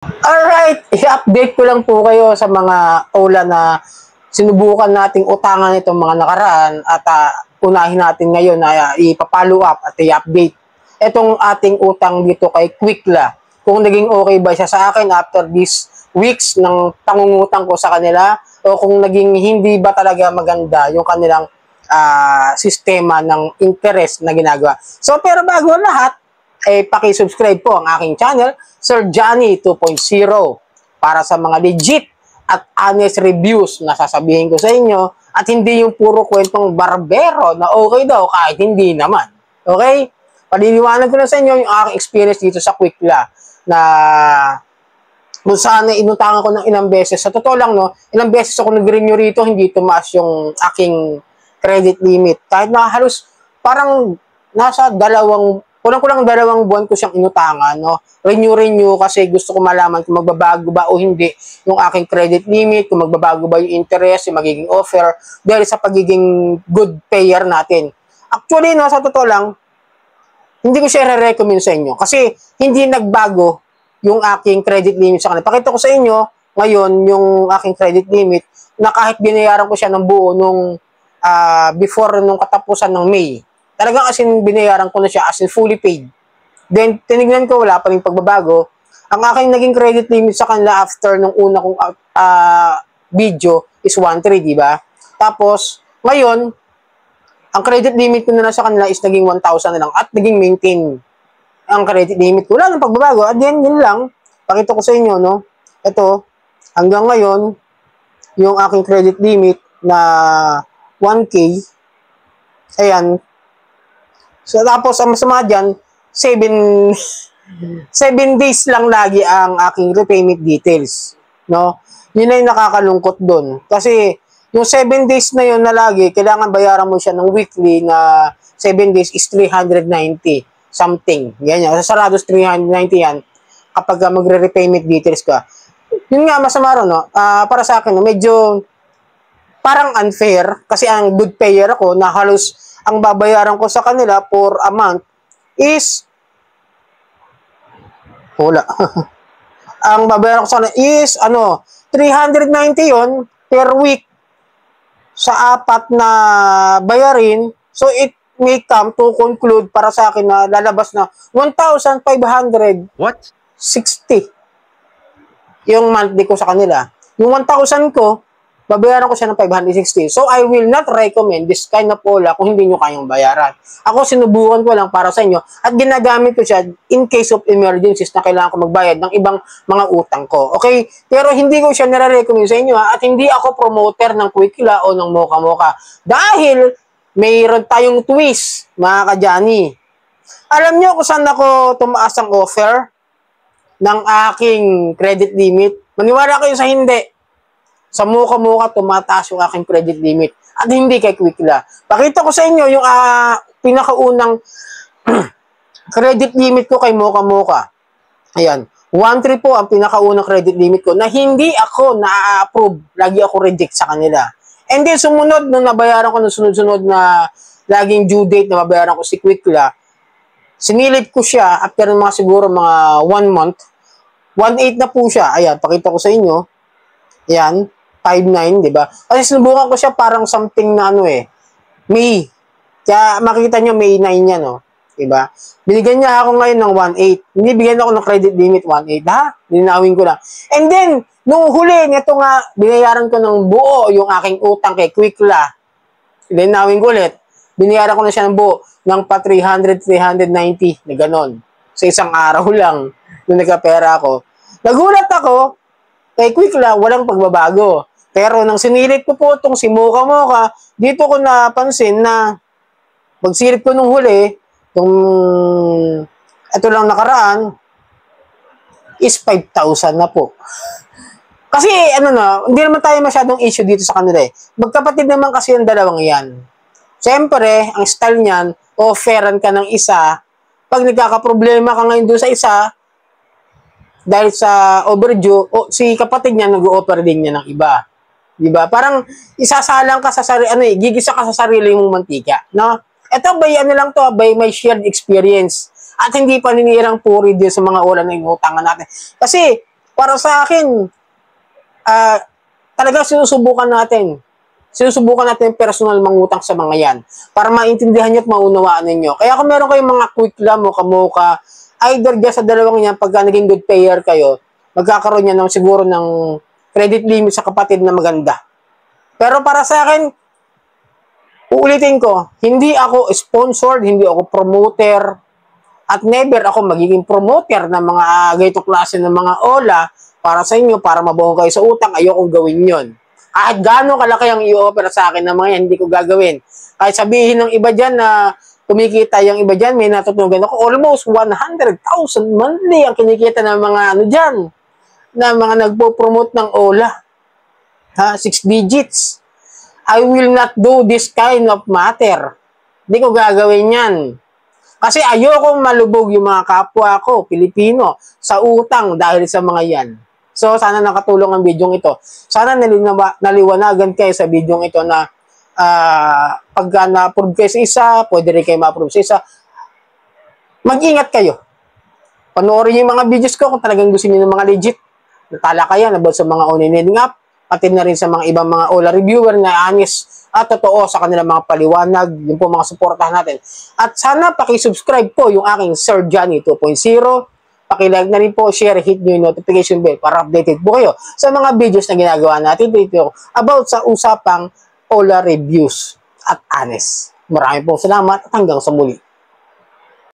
Alright, i-update ko lang po kayo sa mga OLA na sinubukan nating utangan itong mga nakaraan at unahin natin ngayon na ipapollow up at i-update itong ating utang dito kay Quickla. Kung naging okay ba siya sa akin after these weeks ng pangungutang ko sa kanila o kung naging hindi ba talaga maganda yung kanilang sistema ng interest na ginagawa. So pero bago lahat, paki-subscribe po ang aking channel, Sir Johnny 2.0, para sa mga legit at honest reviews na sasabihin ko sa inyo at hindi yung puro kwentong barbero na okay daw kahit hindi naman. Okay? Paliliwanag ko na sa inyo yung aking experience dito sa Quickla na kung saan inutangan ko ng ilang beses. Sa totoo lang, no, ilang beses ako nag-renew rito, hindi tumaas yung aking credit limit. Kahit na halos parang nasa kulang-kulang 2 buwan ko siyang inutangan, no? Renew kasi gusto ko malaman kung magbabago ba o hindi yung aking credit limit, kung magbabago ba yung interest, yung magiging offer, dahil sa pagiging good payer natin. Actually, no, sa totoo lang, hindi ko siya re-recommend sa inyo kasi hindi nagbago yung aking credit limit sa kanila. Pakita ko sa inyo ngayon yung aking credit limit na kahit binayaran ko siya ng buo nung before nung katapusan ng May. Talagang as in binayaran ko na siya as in fully paid. Then tinignan ko wala pa ring pagbabago. Ang aking naging credit limit sa kanila after nung una kong video is 1.3, di ba? Tapos ngayon ang credit limit ko na sa kanila is naging 1,000 na lang at naging maintain ang credit limit ko. Wala nang pagbabago. At then, yun lang. Pakita ko sa inyo, no? Ito, hanggang ngayon, yung aking credit limit na 1K, ayan. So, tapos, ang masama dyan, 7 days lang lagi ang aking repayment details, no? Yun na yung nakakalungkot dun. Kasi, yung 7 days na yun na lagi, kailangan bayaran mo siya ng weekly na 7 days is 390 something. Ganyan. Sa sarados 390 yan kapag magre-repayment details ka. Yun nga, masama rin, no? Para sa akin, medyo parang unfair kasi ang good payer ako na halos ang babayaran ko sa kanila for a month is wala. Ang babayaran ko sa kanila is 390 yon per week sa 4 na bayarin. So, it may come to conclude para sa akin na lalabas na 1,560 yung monthly ko sa kanila. Yung 1,000 ko, babayaran ko siya ng 560. So, I will not recommend this kind of OLA kung hindi nyo kayang bayaran. Ako, sinubukan ko lang para sa inyo at ginagamit ko siya in case of emergencies na kailangan ko magbayad ng ibang mga utang ko. Okay? Pero hindi ko siya nare-recommend sa inyo at hindi ako promoter ng Quickla o ng Mocha Mocha. Dahil mayroon tayong twist, mga ka-Johnny. Alam nyo kung saan ako tumaas ang offer ng aking credit limit? Maniwala kayo sa hindi. Sa Mocha Mocha, tumataas yung aking credit limit. At hindi kay Quickla. Pakita ko sa inyo yung pinakaunang credit limit ko kay Mocha Mocha. Ayan. 1.3 po ang pinakaunang credit limit ko na hindi ako na-approve. Lagi ako reject sa kanila. And then, sumunod, nung nabayaran ko ng sunod-sunod na laging due date na mabayaran ko si Quickla, sinilip ko siya after mga siguro mga 1 month. 1.8 na po siya. Ayan, pakita ko sa inyo. Ayan, 5.9, di ba? Kasi sinubukan ko siya parang something na May. Kaya makikita nyo, May 9 yan, no? Diba? Binigyan niya ako ngayon ng 1.8. Hindi bigyan ako ng credit limit 1.8. Ha? Linawin ko lang. And then, nung huli, nito nga, binayaran ko ng buo yung aking utang kay Quickla. Linawin ko ulit. Binayaran ko na siya ng buo ng pa 300, 390 na ganon. Sa isang araw lang nung nagkapera ako. Nagulat ako, kay Quickla, walang pagbabago. Pero nang sinilit ko po itong si Mocha Mocha, dito ko napansin na pagsilip ko nung huli, ito lang nakaraan, is 5,000 na po. Kasi, hindi naman tayo masyadong issue dito sa kanila eh. Magkapatid naman kasi yung dalawang yan. Siyempre, ang style niyan, offeran ka ng isa, pag nagkakaproblema ka ngayon doon sa isa, dahil sa overdue, si kapatid niya nag-o-offer din niya ng iba. Diba? Parang isasalang ka sa gigisa ka sa sarili mong mantika, no? Ito by by my shared experience. At hindi paninirang puri din sa mga ulan na inutangan natin. Kasi Para sa akin, talagang sinusubukan natin. Sinusubukan natin yung personal mangutang sa mga yan para maintindihan nyo at maunawaan ninyo. Kaya kung meron kayong mga quick lam o kamuka, either dyan sa dalawang yan, pagka naging good payer kayo, magkakaroon yan ng siguro ng credit limit sa kapatid na maganda. Pero para sa akin, uulitin ko, hindi ako sponsored, hindi ako promoter, at never ako magiging promoter ng mga ganitong klase ng mga ola para sa inyo, para mabuo kayo sa utang. Ayokong gawin yon. Kahit gaano kalaki ang i-offer sa akin ng mga yan, hindi ko gagawin. Kahit sabihin ng iba dyan na kumikita yung iba dyan, may natutunan ako, almost 100,000 monthly ang kinikita ng mga ano dyan, na mga nagpo-promote ng ola. 6 digits. I will not do this kind of matter. Hindi ko gagawin yan. Kasi ayokong malubog yung mga kapwa ko, Pilipino, sa utang dahil sa mga yan. So, sana nakatulong ang video ito. Sana naliwanagan kayo sa video ito na pagka na-approve kayo sa isa, pwede rin kayo ma-approve sa isa. Mag-ingat kayo. Panoorin yung mga videos ko kung talagang gusto niyo ng mga legit na talakayan about sa mga online lending app, pati na rin sa mga ibang mga OLA reviewer na honest at totoo sa kanilang mga paliwanag, yung po mga suportahan natin. At sana pakisubscribe po yung aking Sir Johnny 2.0. Paki-like na rin po, share, hit nyo yung notification bell para updated po kayo sa mga videos na ginagawa natin dito about sa usapang OLA reviews at honest. Maraming pong salamat at hanggang sa muli.